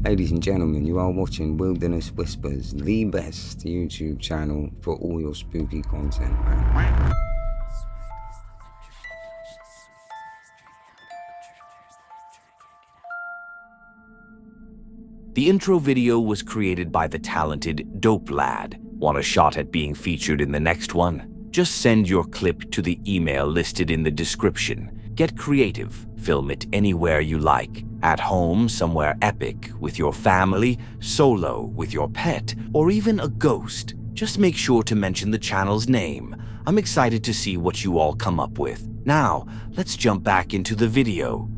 Ladies and gentlemen, you are watching Wilderness Whispers, the best YouTube channel for all your spooky content, man. The intro video was created by the talented Dope Lad. Want a shot at being featured in the next one? Just send your clip to the email listed in the description. Get creative, film it anywhere you like. At home, somewhere epic, with your family, solo, with your pet, or even a ghost. Just make sure to mention the channel's name. I'm excited to see what you all come up with. Now, let's jump back into the video.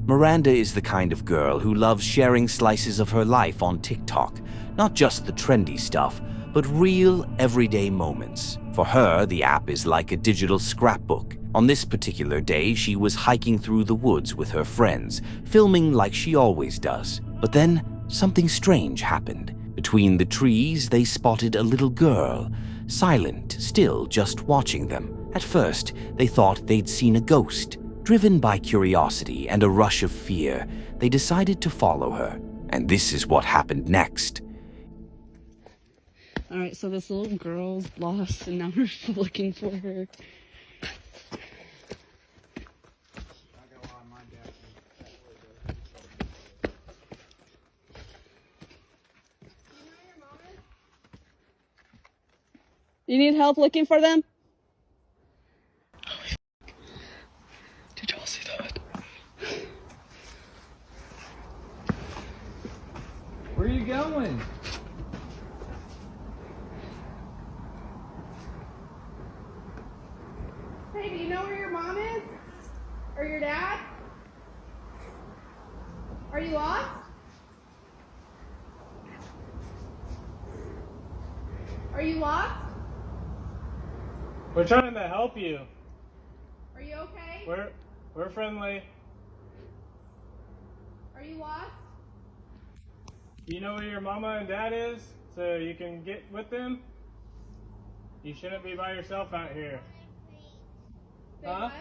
Miranda is the kind of girl who loves sharing slices of her life on TikTok. Not just the trendy stuff, but real, everyday moments. For her, the app is like a digital scrapbook. On this particular day, she was hiking through the woods with her friends, filming like she always does. But then, something strange happened. Between the trees, they spotted a little girl, silent, still just watching them. At first, they thought they'd seen a ghost. Driven by curiosity and a rush of fear, they decided to follow her. And this is what happened next. All right, so this little girl's lost, and now we're looking for her. You need help looking for them? Did y'all see that? Where are you going? Hey, do you know where your mom is? Or your dad? Are you lost? Are you lost? We're trying to help you. Are you okay? We're friendly. Are you lost? You know where your mama and dad is, so you can get with them? You shouldn't be by yourself out here. Say Huh? what?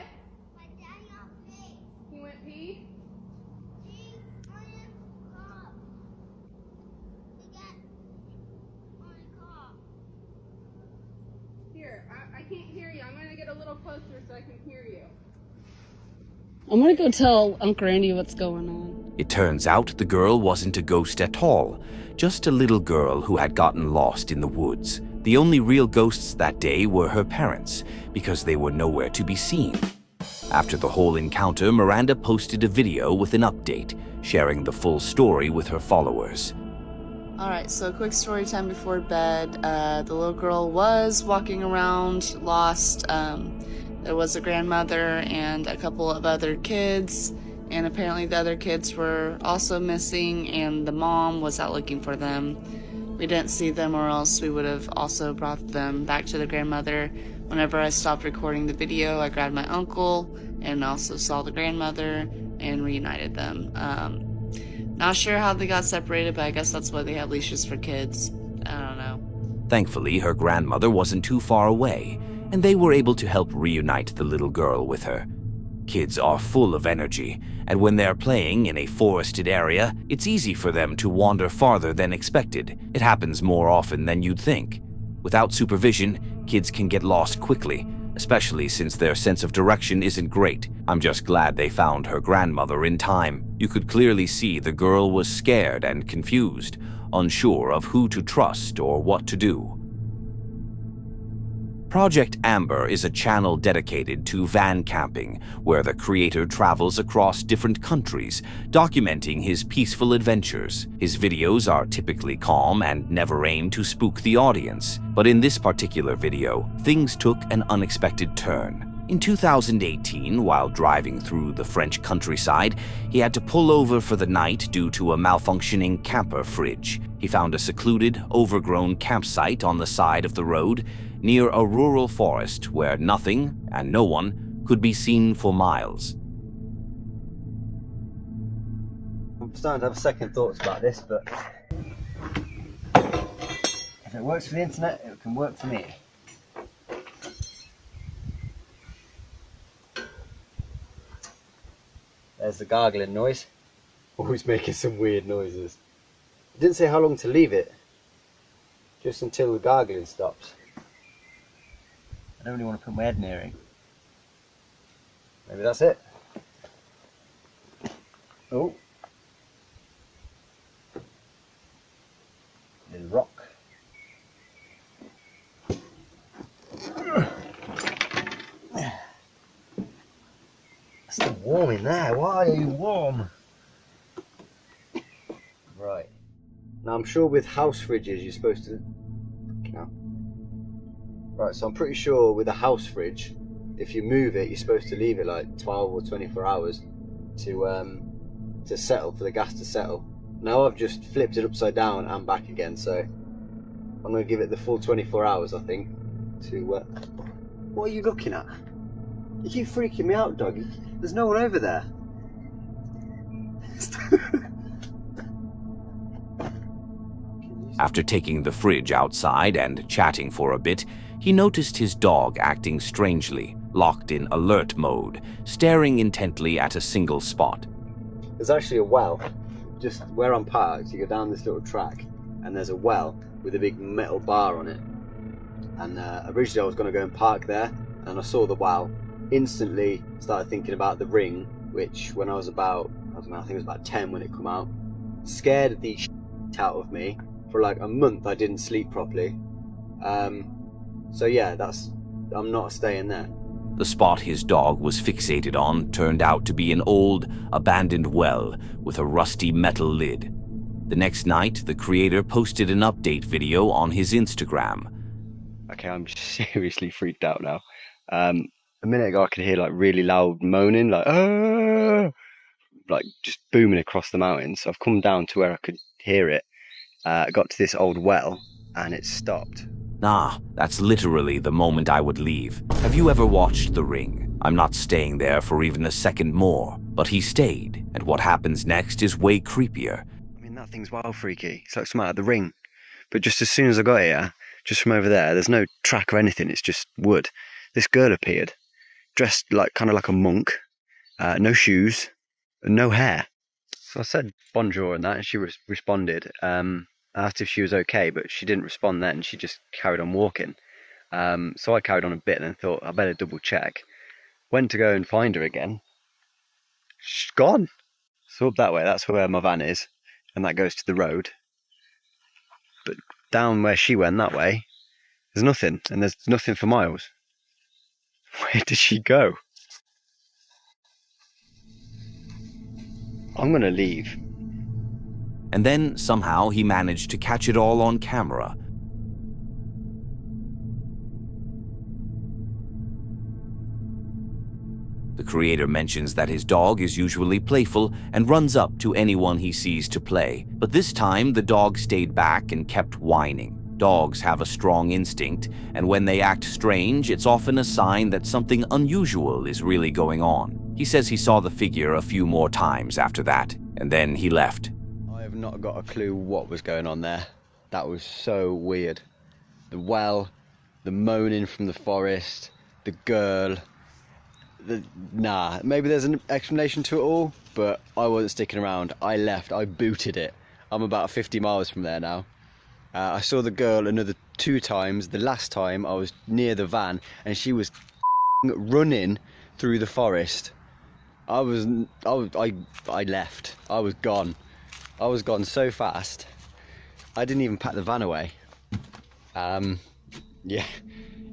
My daddy on pee. He went pee? He on his car. He got on the car. Here, I can't hear you. I'm going to get a little closer so I can hear you. I'm gonna go tell Uncle Randy what's going on. It turns out the girl wasn't a ghost at all, just a little girl who had gotten lost in the woods. The only real ghosts that day were her parents, because they were nowhere to be seen. After the whole encounter, Miranda posted a video with an update, sharing the full story with her followers. Alright, so quick story time before bed. The little girl was walking around, lost. There was a grandmother and a couple of other kids, and apparently the other kids were also missing, and the mom was out looking for them. We didn't see them, or else we would have also brought them back to the grandmother. Whenever I stopped recording the video, I grabbed my uncle and also saw the grandmother and reunited them. Not sure how they got separated, but I guess that's why they have leashes for kids. I don't know. Thankfully, her grandmother wasn't too far away, and they were able to help reunite the little girl with her. Kids are full of energy, and when they're playing in a forested area, it's easy for them to wander farther than expected. It happens more often than you'd think. Without supervision, kids can get lost quickly, especially since their sense of direction isn't great. I'm just glad they found her grandmother in time. You could clearly see the girl was scared and confused, unsure of who to trust or what to do. Project Amber is a channel dedicated to van camping, where the creator travels across different countries, documenting his peaceful adventures. His videos are typically calm and never aim to spook the audience. But in this particular video, things took an unexpected turn. In 2018, while driving through the French countryside, he had to pull over for the night due to a malfunctioning camper fridge. He found a secluded, overgrown campsite on the side of the road, near a rural forest where nothing and no one could be seen for miles. I'm starting to have second thoughts about this, but if it works for the internet, it can work for me. There's the gargling noise. Always making some weird noises. It didn't say how long to leave it. Just until the gargling stops. I don't really want to put my head near it. Maybe that's it. Oh. Little rock. It's still warm in there. Why are you warm? Right. Now I'm sure with house fridges you're supposed to... Right, so I'm pretty sure with a house fridge, if you move it, you're supposed to leave it like 12 or 24 hours to settle, for the gas to settle. Now I've just flipped it upside down and back again, so I'm going to give it the full 24 hours, I think, to... What are you looking at? You keep freaking me out, dog. There's no one over there. After taking the fridge outside and chatting for a bit, he noticed his dog acting strangely, locked in alert mode, staring intently at a single spot. There's actually a well, just where I'm parked. You go down this little track and there's a well with a big metal bar on it. And originally I was going to go and park there, and I saw the well, instantly started thinking about the ring, which when I was about, I don't know, I think it was about 10 when it came out, scared the shit out of me. For like a month I didn't sleep properly. So yeah, I'm not staying there. The spot his dog was fixated on turned out to be an old, abandoned well with a rusty metal lid. The next night, the creator posted an update video on his Instagram. Okay, I'm seriously freaked out now. A minute ago I could hear like really loud moaning, like "Ah!" Like just booming across the mountains. So I've come down to where I could hear it. Got to this old well and it stopped. Nah, that's literally the moment I would leave. Have you ever watched The Ring? I'm not staying there for even a second more. But he stayed, and what happens next is way creepier. I mean, that thing's wild freaky. It's like something out of The Ring. But just as soon as I got here, just from over there's no track or anything, it's just wood. This girl appeared, dressed like kind of like a monk, no shoes, and no hair. So I said bonjour and that, and she responded. I asked if she was okay, but she didn't respond then. She just carried on walking. So I carried on a bit and then thought, I better double check. Went to go and find her again. She's gone. So up that way, that's where my van is. And that goes to the road. But down where she went, that way, there's nothing. And there's nothing for miles. Where did she go? I'm going to leave. And then, somehow, he managed to catch it all on camera. The creator mentions that his dog is usually playful and runs up to anyone he sees to play. But this time, the dog stayed back and kept whining. Dogs have a strong instinct, and when they act strange, it's often a sign that something unusual is really going on. He says he saw the figure a few more times after that, and then he left. I have not got a clue what was going on there. That was so weird. The well, the moaning from the forest, the girl. Nah, maybe there's an explanation to it all, but I wasn't sticking around. I left, I booted it. I'm about 50 miles from there now. I saw the girl another 2 times. The last time I was near the van and she was running through the forest. I left. I was gone. I was gone so fast. I didn't even pack the van away. Yeah,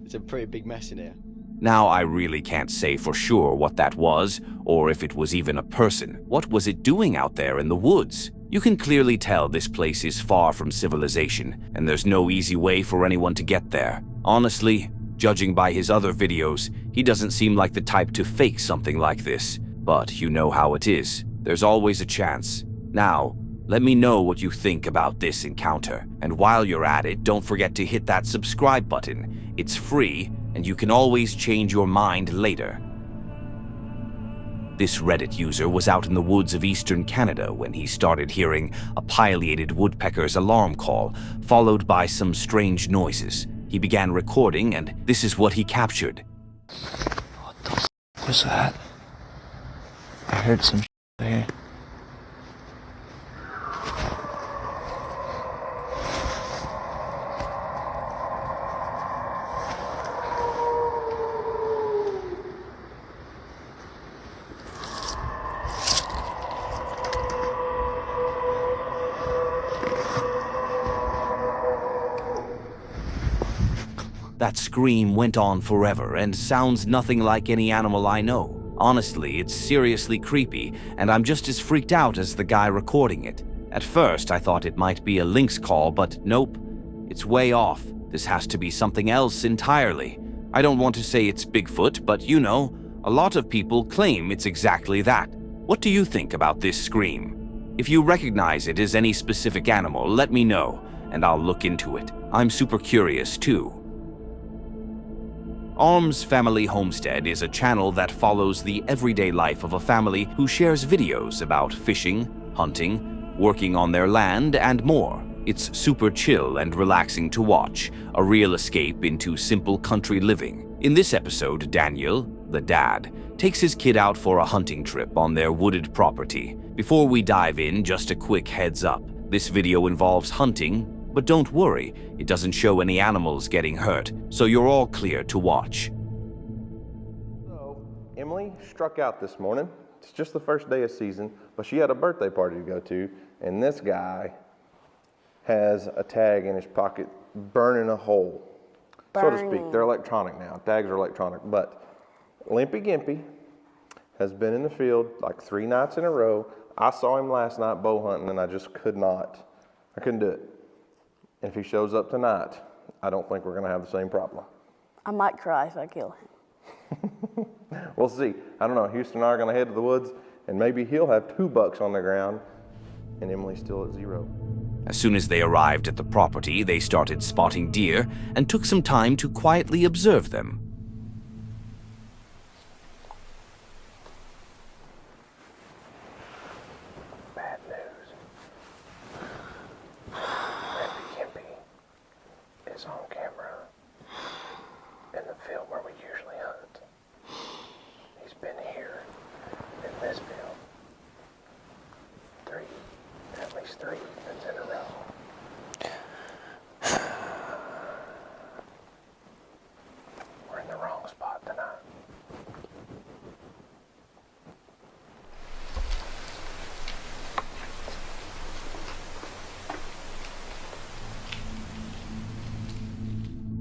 it's a pretty big mess in here. Now I really can't say for sure what that was, or if it was even a person. What was it doing out there in the woods? You can clearly tell this place is far from civilization, and there's no easy way for anyone to get there. Honestly, judging by his other videos, he doesn't seem like the type to fake something like this. But you know how it is. There's always a chance. Now, let me know what you think about this encounter. And while you're at it, don't forget to hit that subscribe button. It's free, and you can always change your mind later. This Reddit user was out in the woods of eastern Canada when he started hearing a pileated woodpecker's alarm call, followed by some strange noises. He began recording, and this is what he captured. What the f was that? I heard some shit here. That scream went on forever and sounds nothing like any animal I know. Honestly, it's seriously creepy, and I'm just as freaked out as the guy recording it. At first, I thought it might be a lynx call, but nope. It's way off. This has to be something else entirely. I don't want to say it's Bigfoot, but you know, a lot of people claim it's exactly that. What do you think about this scream? If you recognize it as any specific animal, let me know, and I'll look into it. I'm super curious, too. Arm's Family Homestead is a channel that follows the everyday life of a family who shares videos about fishing, hunting, working on their land, and more. It's super chill and relaxing to watch, a real escape into simple country living. In this episode, Daniel, the dad, takes his kid out for a hunting trip on their wooded property. Before we dive in, just a quick heads up. This video involves hunting, but don't worry, it doesn't show any animals getting hurt, so you're all clear to watch. So, Emily struck out this morning. It's just the first day of season, but she had a birthday party to go to, and this guy has a tag in his pocket burning a hole, so to speak. They're electronic now. Tags are electronic, but Limpy Gimpy has been in the field like 3 nights in a row. I saw him last night bow hunting, and I just couldn't do it. If he shows up tonight, I don't think we're going to have the same problem. I might cry if I kill him. We'll see. I don't know. Houston and I are going to head to the woods, and maybe he'll have 2 bucks on the ground, and Emily's still at 0. As soon as they arrived at the property, they started spotting deer and took some time to quietly observe them. Bad news. Limpy Gimpy is on camera in the field where we usually hunt. He's been here in this field at least 3 evenings in a row. We're in the wrong spot tonight.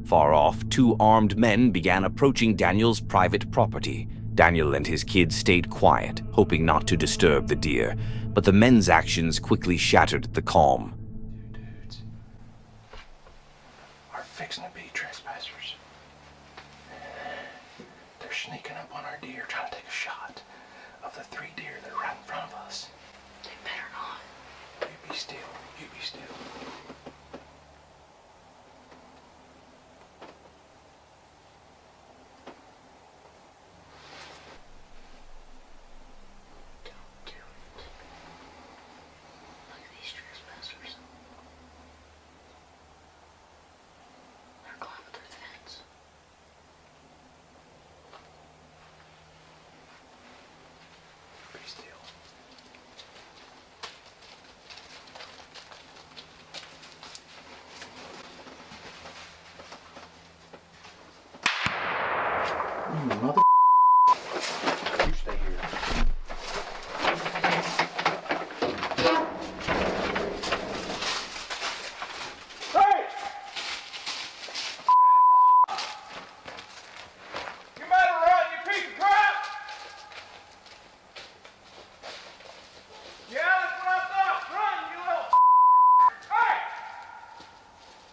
Far off, 2 armed men began approaching Daniel's private property. Daniel and his kids stayed quiet, hoping not to disturb the deer, but the men's actions quickly shattered the calm. 2 dudes are fixing to be trespassers. They're sneaking up on our deer, trying to take a shot of the 3 deer that are right in front of us. They better not. You be still. You be still. Mother. You stay here. Hey! You better run, you piece of crap! Yeah, that's what I thought. Run, you little. Hey!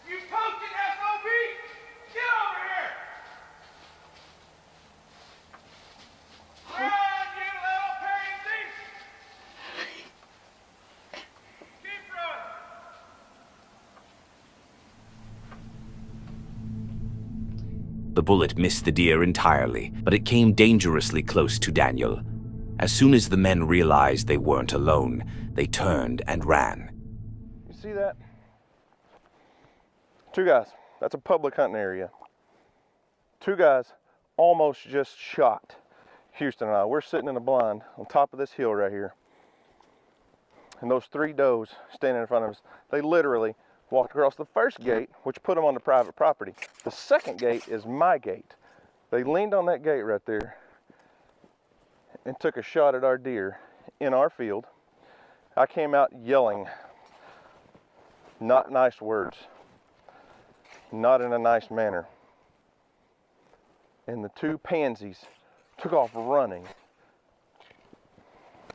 You posted SOB? Get over here! The bullet missed the deer entirely, but it came dangerously close to Daniel. As soon as the men realized they weren't alone, they turned and ran. You see that? 2 guys. That's a public hunting area. 2 guys almost just shot Houston and I. We're sitting in a blind on top of this hill right here. And those 3 does standing in front of us, they literally walked across the first gate, which put them on the private property. The second gate is my gate. They leaned on that gate right there and took a shot at our deer in our field. I came out yelling, not nice words, not in a nice manner. and the two pansies took off running.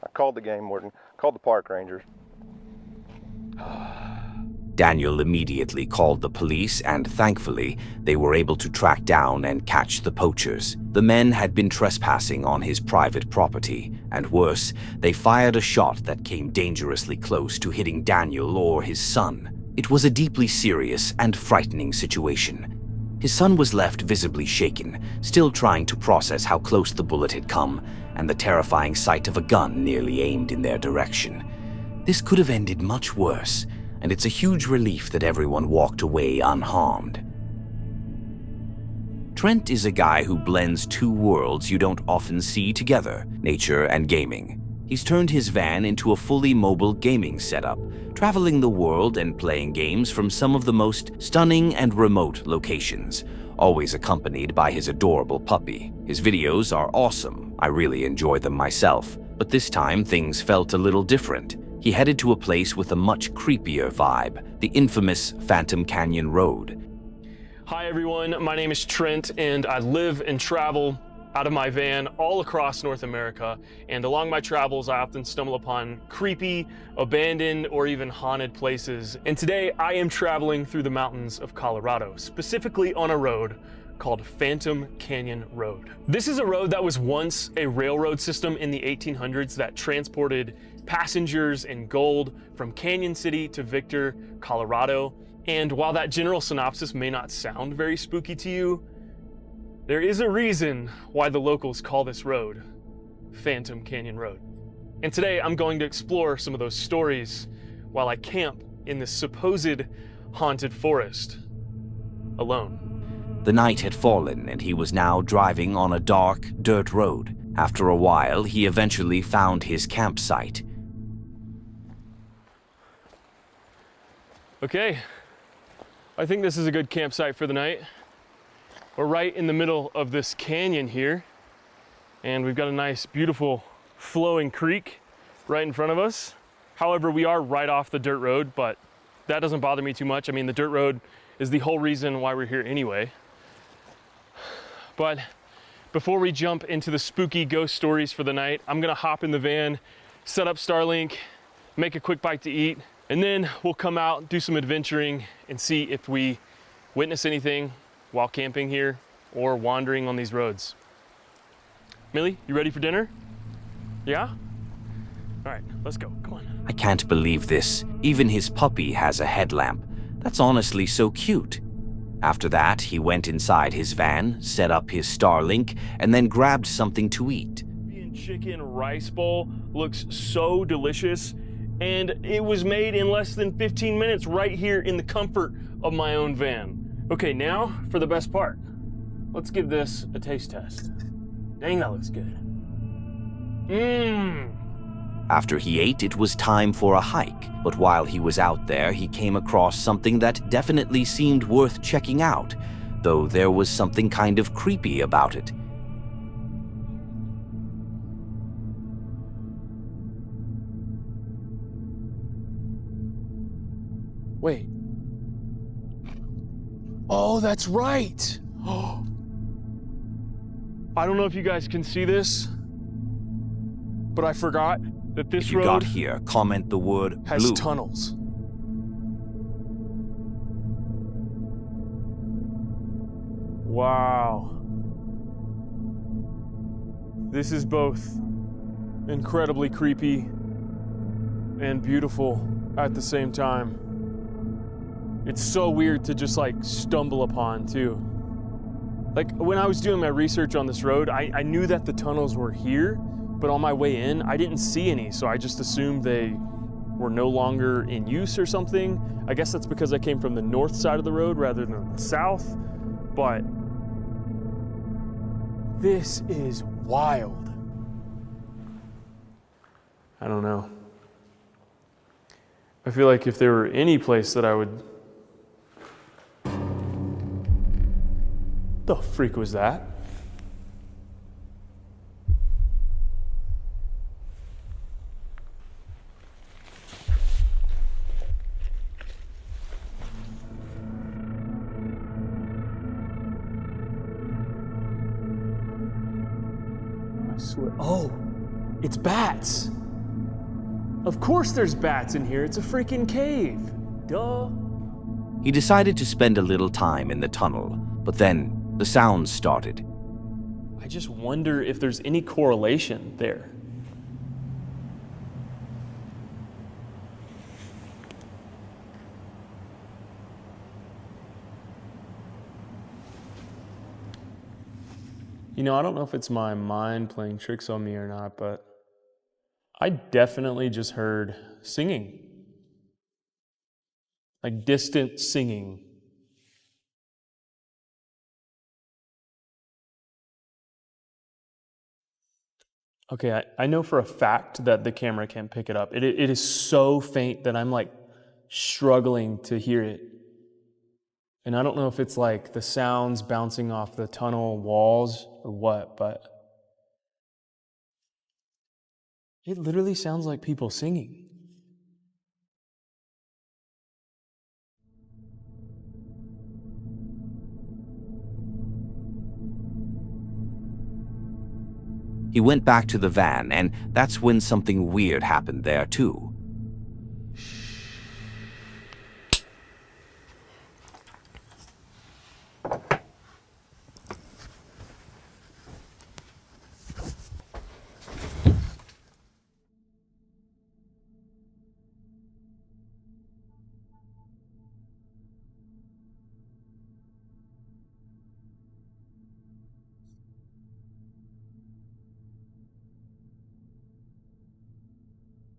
I called the game warden, called the park rangers. Daniel immediately called the police, and thankfully, they were able to track down and catch the poachers. The men had been trespassing on his private property, and worse, they fired a shot that came dangerously close to hitting Daniel or his son. It was a deeply serious and frightening situation. His son was left visibly shaken, still trying to process how close the bullet had come, and the terrifying sight of a gun nearly aimed in their direction. This could have ended much worse, and it's a huge relief that everyone walked away unharmed. Trent is a guy who blends two worlds you don't often see together, nature and gaming. He's turned his van into a fully mobile gaming setup, traveling the world and playing games from some of the most stunning and remote locations, always accompanied by his adorable puppy. His videos are awesome. I really enjoy them myself, but this time things felt a little different. He headed to a place with a much creepier vibe, the infamous Phantom Canyon Road. Hi everyone, my name is Trent and I live and travel out of my van all across North America, and along my travels I often stumble upon creepy, abandoned, or even haunted places. And today I am traveling through the mountains of Colorado, specifically on a road called Phantom Canyon Road. This is a road that was once a railroad system in the 1800s that transported passengers and gold from Canyon City to Victor, Colorado. And while that general synopsis may not sound very spooky to you, there is a reason why the locals call this road Phantom Canyon Road. And today I'm going to explore some of those stories while I camp in this supposed haunted forest alone. The night had fallen, and he was now driving on a dark, dirt road. After a while, he eventually found his campsite. Okay, I think this is a good campsite for the night. We're right in the middle of this canyon here, and we've got a nice, beautiful, flowing creek right in front of us. However, we are right off the dirt road, but that doesn't bother me too much. I mean, the dirt road is the whole reason why we're here anyway. But before we jump into the spooky ghost stories for the night, I'm gonna hop in the van, set up Starlink, make a quick bite to eat, and then we'll come out, do some adventuring, and see if we witness anything while camping here or wandering on these roads. Millie, you ready for dinner? Yeah? All right, let's go, come on. I can't believe this. Even his puppy has a headlamp. That's honestly so cute. After that, he went inside his van, set up his Starlink, and then grabbed something to eat. Chicken rice bowl looks so delicious, and it was made in less than 15 minutes right here in the comfort of my own van. Okay, now for the best part. Let's give this a taste test. Dang, that looks good. After he ate, it was time for a hike, but while he was out there, he came across something that definitely seemed worth checking out, though there was something kind of creepy about it. Wait. Oh, that's right. I don't know if you guys can see this, but I forgot that this If you road got here, comment the word has blue. tunnels. Wow. This is both incredibly creepy and beautiful at the same time. It's so weird to just like stumble upon too. Like when I was doing my research on this road, I knew that the tunnels were here, but on my way in, I didn't see any, so I just assumed they were no longer in use or something. I guess that's because I came from the north side of the road rather than the south, but this is wild. I don't know. I feel like if there were any place that I would... The freak was that? Oh, it's bats. Of course there's bats in here. It's a freaking cave. Duh. He decided to spend a little time in the tunnel, but then the sounds started. I just wonder if there's any correlation there. You know, I don't know if it's my mind playing tricks on me or not, but I definitely just heard singing. Like distant singing. Okay, I know for a fact that the camera can't pick it up. It is so faint that I'm like struggling to hear it. And I don't know if it's like the sounds bouncing off the tunnel walls or what, but it literally sounds like people singing. He went back to the van, and that's when something weird happened there too.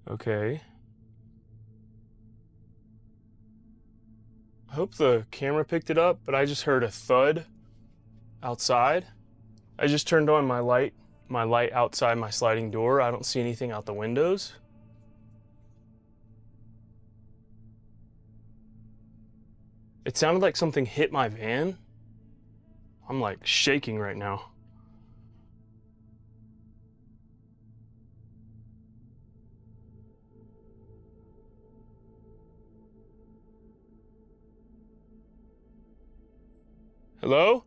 Okay. I hope the camera picked it up, but I just heard a thud outside. I just turned on my light outside my sliding door. I don't see anything out the windows. It sounded like something hit my van. I'm like shaking right now. Hello?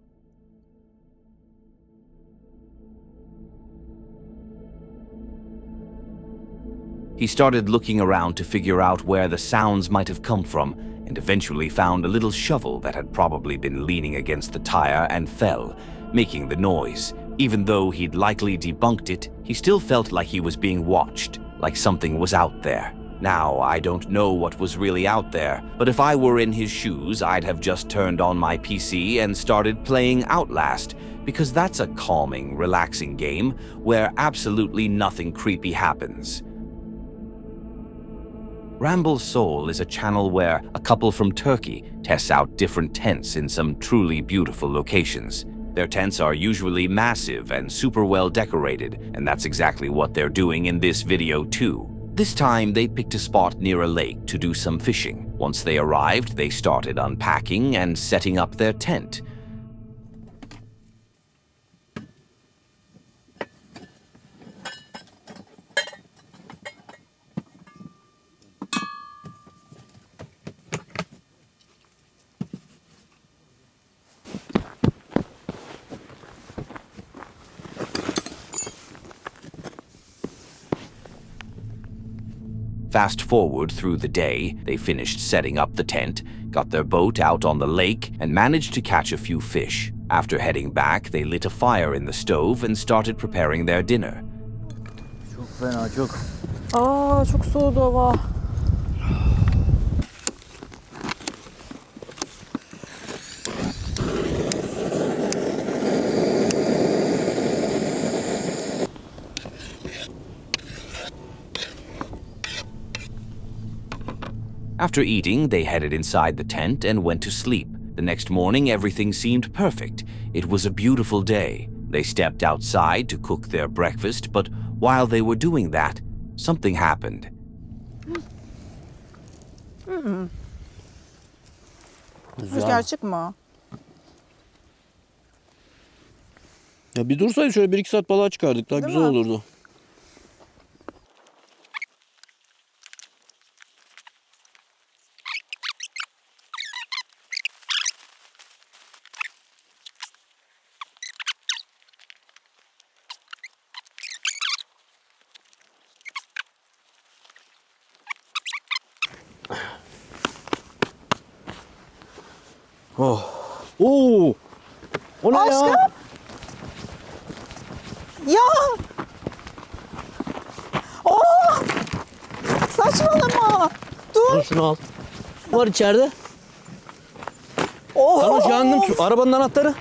He started looking around to figure out where the sounds might have come from, and eventually found a little shovel that had probably been leaning against the tire and fell, making the noise. Even though he'd likely debunked it, he still felt like he was being watched, like something was out there. Now, I don't know what was really out there, but if I were in his shoes, I'd have just turned on my PC and started playing Outlast, because that's a calming, relaxing game where absolutely nothing creepy happens. Ramble Soul is a channel where a couple from Turkey tests out different tents in some truly beautiful locations. Their tents are usually massive and super well decorated, and that's exactly what they're doing in this video too. This time, they picked a spot near a lake to do some fishing. Once they arrived, they started unpacking and setting up their tent. Fast forward through the day, they finished setting up the tent, got their boat out on the lake, and managed to catch a few fish. After heading back, they lit a fire in the stove and started preparing their dinner. Çok fena, çok. Aa, çok soğudu hava. After eating, they headed inside the tent and went to sleep. The next morning, everything seemed perfect. It was a beautiful day. They stepped outside to cook their breakfast, but while they were doing that, something happened. Rüzgar çıkma. Ya bir dursaydı şöyle 1-2 saat balığa çıkardık. Daha Değil güzel mi? olurdu. Oh. Oo. O ne ya? Aşkım. Ya. Oh. Saçmalama. Dur. Al şunu al. Ne var içeride? Oh. Sana yandım. Şu arabanın anahtarı.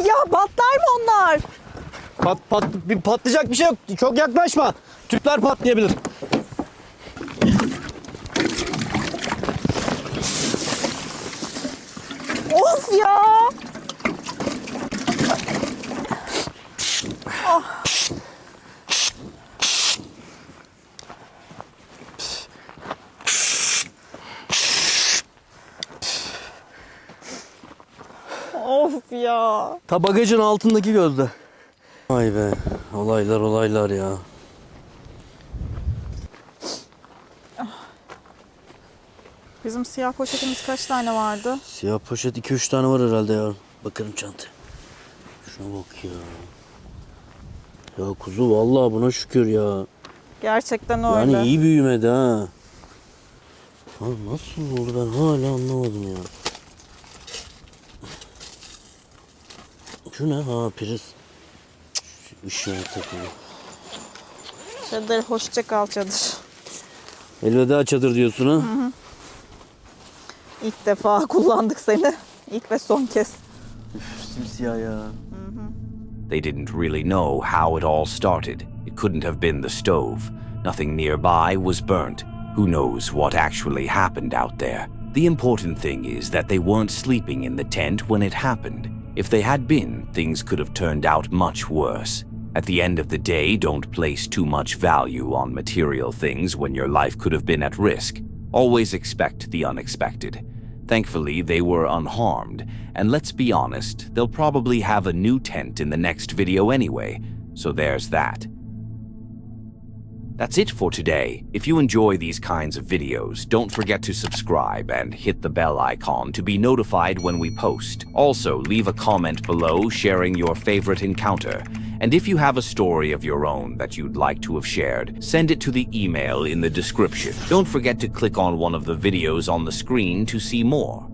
Ya patlar mı onlar? Patlayacak bir şey yok. Çok yaklaşma. Tüpler patlayabilir. Of ya. Of ya. Ta bagajın altındaki gözde. Vay be. Olaylar ya. Bizim siyah poşetimiz kaç tane vardı? Siyah poşet 2-3 tane var herhalde ya. Bakarım çantaya. Şuna bak ya. Ya kuzu vallahi buna şükür ya. Gerçekten öyle. Yani iyi büyümedi ha. Ha nasıl oldu ben hala anlamadım ya. Şu ne? Ha priz. Şu ışığa takılı. Çadır hoşça kal çadır. Elveda çadır diyorsun ha? Hı hı. İlk defa kullandık seni. İlk ve son kez. Simsiyah ya. They didn't really know how it all started. It couldn't have been the stove. Nothing nearby was burnt. Who knows what actually happened out there? The important thing is that they weren't sleeping in the tent when it happened. If they had been, things could have turned out much worse. At the end of the day, don't place too much value on material things when your life could have been at risk. Always expect the unexpected. Thankfully, they were unharmed, and let's be honest, they'll probably have a new tent in the next video anyway, so there's that. That's it for today. If you enjoy these kinds of videos, don't forget to subscribe and hit the bell icon to be notified when we post. Also, leave a comment below sharing your favorite encounter. And if you have a story of your own that you'd like to have shared, send it to the email in the description. Don't forget to click on one of the videos on the screen to see more.